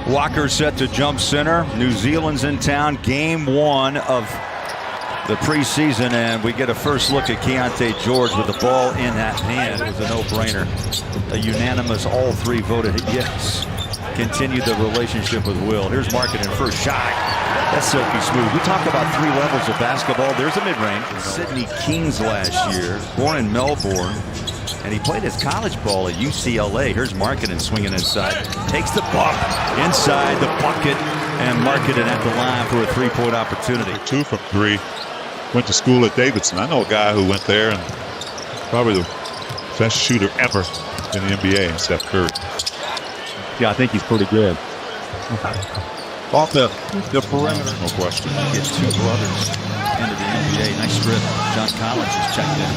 Walker set to jump center. New Zealand's in town. Game 1 of the preseason, and we get a first look at Keontae George with the ball in that hand. It was a no-brainer. A unanimous, all three voted yes. Continue the relationship with Will. Here's Markkanen, first shot. That's silky smooth. We talk about 3 levels of basketball. There's a mid-range. Sidney Kings last year, born in Melbourne, and he played his college ball at UCLA. Here's Markkanen swinging inside. Takes the bump inside the bucket, and Markkanen at the line for a 3-point opportunity. 2 from 3. Went to school at Davidson. I know a guy who went there and probably the best shooter ever in the NBA, in Steph Curry. Yeah, I think he's pretty good. Off the perimeter, no question. Get 2 brothers into the NBA. Nice strip. John Collins is checked in.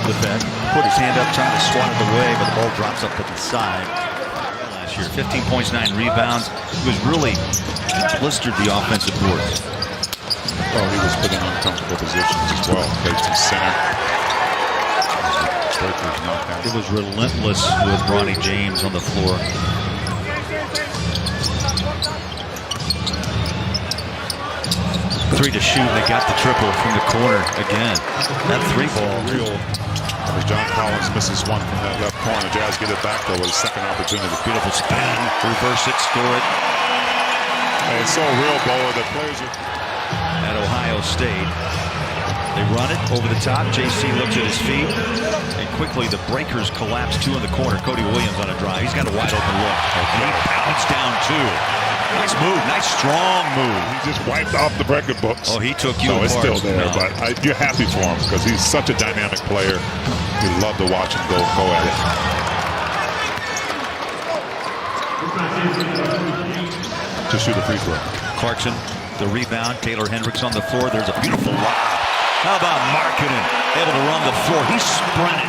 The Fed put his hand up trying to swat it away, but the ball drops up to the side. Last year, 15 points, 9 rebounds. He was really blistered the offensive boards. Oh, he was put in uncomfortable positions as well. Played some center. It was relentless with Ronnie James on the floor. Three to shoot, and they got the triple from the corner again. That 3-ball. Real. As John Collins misses one from that left corner, Jazz get it back though with a second opportunity. Beautiful spin, reverse it, score it. And it's so real, Boa, that players are... At Ohio State, they run it over the top. JC looks at his feet, and quickly the breakers collapse. 2 in the corner. Cody Williams on a drive. He's got a wide open look. And he pounds down 2. Nice move, nice strong move. He just wiped off the record books. Oh, he took you apart. It's still there, but you're happy for him because he's such a dynamic player. You love to watch him go at it. To shoot a free throw. Clarkson, the rebound. Taylor Hendricks on the floor. There's a beautiful lob. How about Markkanen able to run the floor? He sprinted.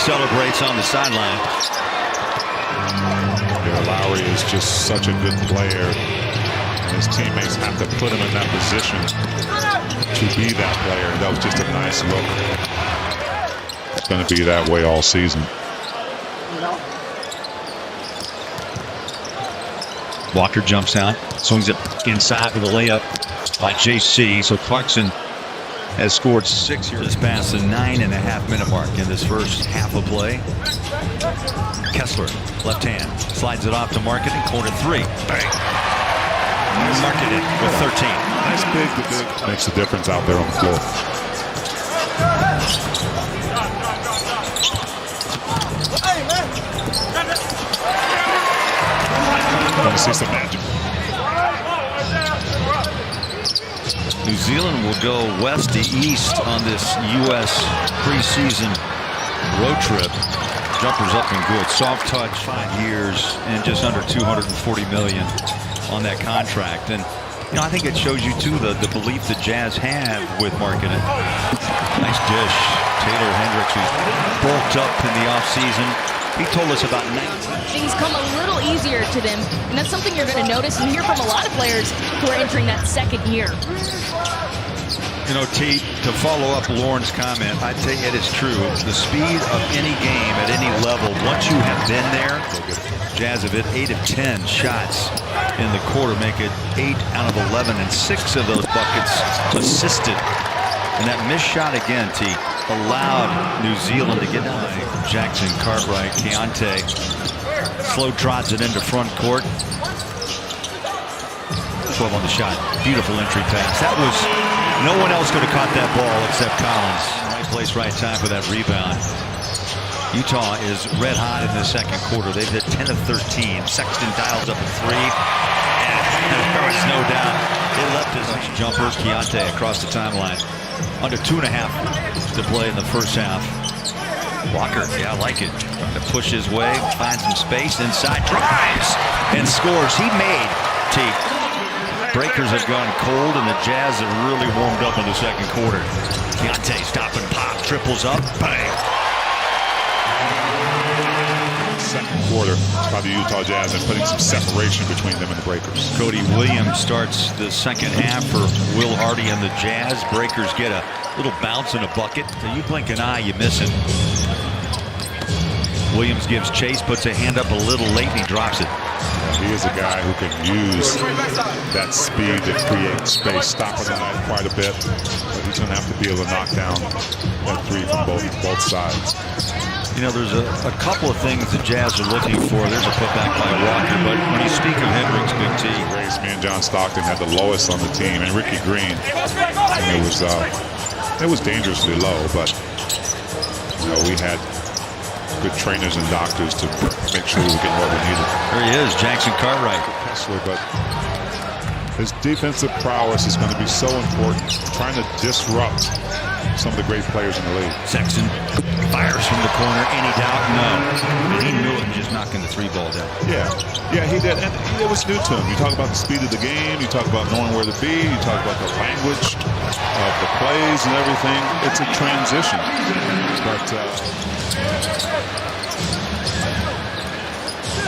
Celebrates on the sideline. Lowry is just such a good player. And his teammates have to put him in that position to be that player. That was just a nice look. It's going to be that way all season. Walker jumps out, swings it inside with a layup by JC. So Clarkson has scored 6 here. Just past the 9.5-minute mark in this first half of play. Kessler, left hand, slides it off to Markkanen, corner 3. Bang! Markkanen with 13. Nice big to big. Makes a difference out there on the floor. Want to see some magic. New Zealand will go west to east on this U.S. preseason road trip. Jumpers up and good. Soft touch, 5 years, and just under $240 million on that contract. And you know, I think it shows you too the belief the Jazz have with Markkanen. Nice dish. Taylor Hendricks, who's bulked up in the offseason. He told us about 19. Things come a little easier to them, and that's something you're going to notice and hear from a lot of players who are entering that second year. You know, T, to follow up Lauren's comment, I'd say it is true. The speed of any game at any level, once you have been there, Jazz have hit 8 of 10 shots in the quarter, make it 8 out of 11, and 6 of those buckets assisted. And that missed shot again, T, allowed New Zealand to get by Jackson, Cartwright, Keontae. Slow trots it into front court. 12 on the shot. Beautiful entry pass. That was, no one else could have caught that ball except Collins. Right place, right time for that rebound. Utah is red hot in the second quarter. They've hit 10 of 13. Sexton dials up a 3. And there was no doubt. It left his jumper. Keontae across the timeline. Under 2.5 to play in the first half. Walker, yeah, I like it. To push his way, finds some space inside, drives, and scores. He made T. Breakers have gone cold, and the Jazz have really warmed up in the second quarter. Keontae stop and pop, triples up, bang. Second quarter by the Utah Jazz and putting some separation between them and the Breakers. Cody Williams starts the second half for Will Hardy and the Jazz. Breakers get a little bounce and a bucket. So you blink an eye, you miss it. Williams gives chase, puts a hand up a little late, and he drops it. He is a guy who can use that speed to create space, stopping the knife quite a bit. But he's going to have to be able to knock down that three from both sides. You know, there's a couple of things the Jazz are looking for. There's a putback by Walker, but when you speak of Hendricks, Big T. Me and John Stockton had the lowest on the team, and Ricky Green. And it was dangerously low, but you know, we had good trainers and doctors to make sure we were getting what we needed. There he is, Jackson Cartwright. But his defensive prowess is going to be so important, trying to disrupt some of the great players in the league. Sexton fires from the corner. Any doubt? No. And he knew it, just knocking the three ball down. Yeah, he did. And it was new to him. You talk about the speed of the game. You talk about knowing where to be. You talk about the language of the plays and everything. It's a transition. But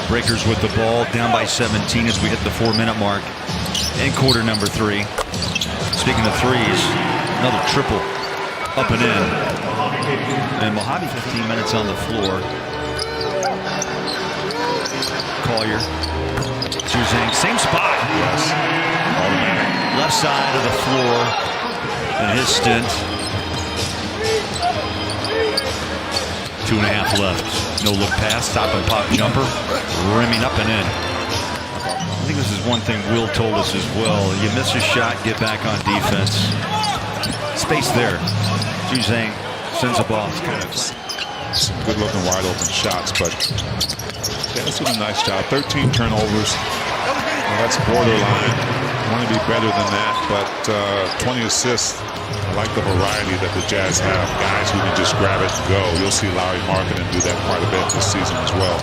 Breakers with the ball, down by 17 as we hit the 4-minute mark in quarter number 3. Speaking of threes, another triple up and in. And Mojave 15 minutes on the floor. Collier, Juzang, same spot. yes, Left side of the floor in his stint. 2.5 left. No look pass, stop and pop jumper, rimming up and in. I think this is one thing Will told us as well. You miss a shot, get back on defense. Space there. Juzang sends a ball. It's kind of some good looking wide open shots, but yeah, it's doing a nice job. 13 turnovers. Well, that's borderline. Want to be better than that, but 20 assists. I like the variety that the Jazz have. Guys who can just grab it and go. You'll see Larry Markkinen do that quite a bit this season as well.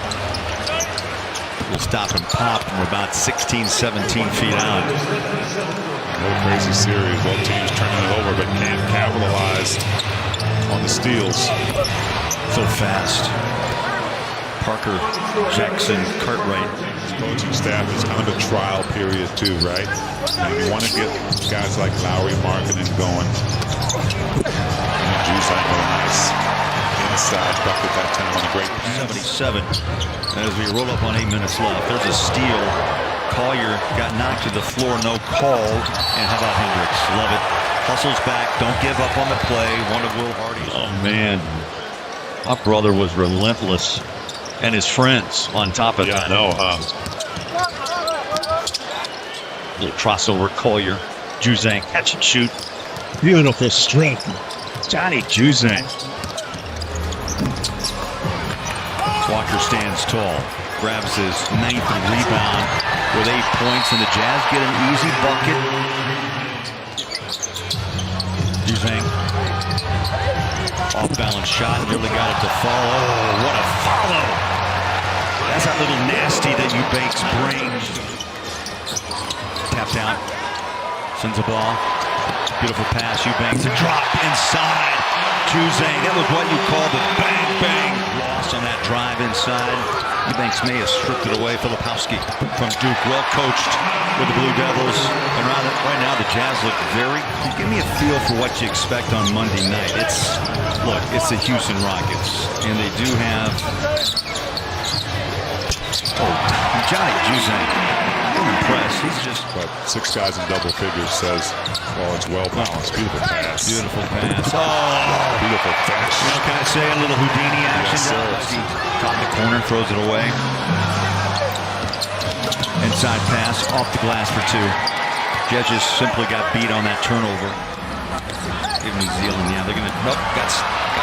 We'll stop and pop from about 16, 17 feet out. No crazy series. Both teams turning it over, but can't capitalize on the steals. So fast. Parker, Jackson, Cartwright. His coaching staff is kind of a trial period too, right? And you want to get guys like Larry Markkinen going. And Juzang with a nice inside bucket that time on a great pass. 77. As we roll up on 8 minutes left, there's a steal. Collier got knocked to the floor, no call. And how about Hendricks? Love it. Hustles back, don't give up on the play. One of Will Hardy's. Oh, man. My brother was relentless. And his friends on top of that. I know, Little crossover, Collier. Juzang, catch and shoot. Beautiful strength. Johnny Juzang. Walker stands tall, grabs his 9th rebound with 8 points, and the Jazz get an easy bucket. Juzang, off-balance shot, nearly got it to fall. Oh, what a follow! That's that little nasty that Eubanks brings. Tapped out, sends a ball. Beautiful pass, Eubanks, a drop inside. Juzang, that was what you call the bang-bang loss on that drive inside. Eubanks may have stripped it away. Filipowski from Duke, well coached with the Blue Devils. And right now the Jazz look very, give me a feel for what you expect on Monday night. It's the Houston Rockets. And they do have, Johnny Juzang. I'm impressed. He's just, but 6 guys in double figures says, well, it's well balanced. Beautiful pass. Beautiful pass. Oh, beautiful finish. you know, can I say a little Houdini action? Yes, sir. He caught in the corner, throws it away. Inside pass, off the glass for 2. Judges simply got beat on that turnover. Give New Zealand, yeah, they're gonna, nope, got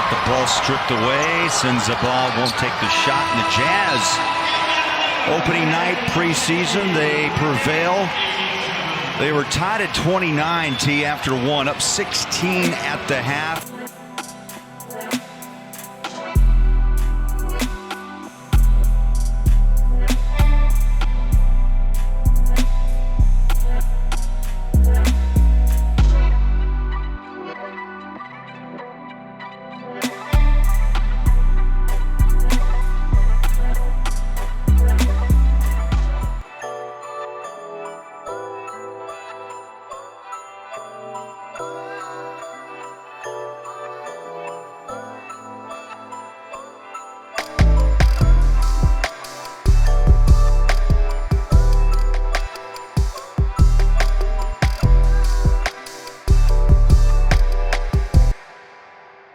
the ball stripped away. Sends the ball, won't take the shot, and the Jazz, opening night preseason, they prevail. They were tied at 29, T, after 1, up 16 at the half.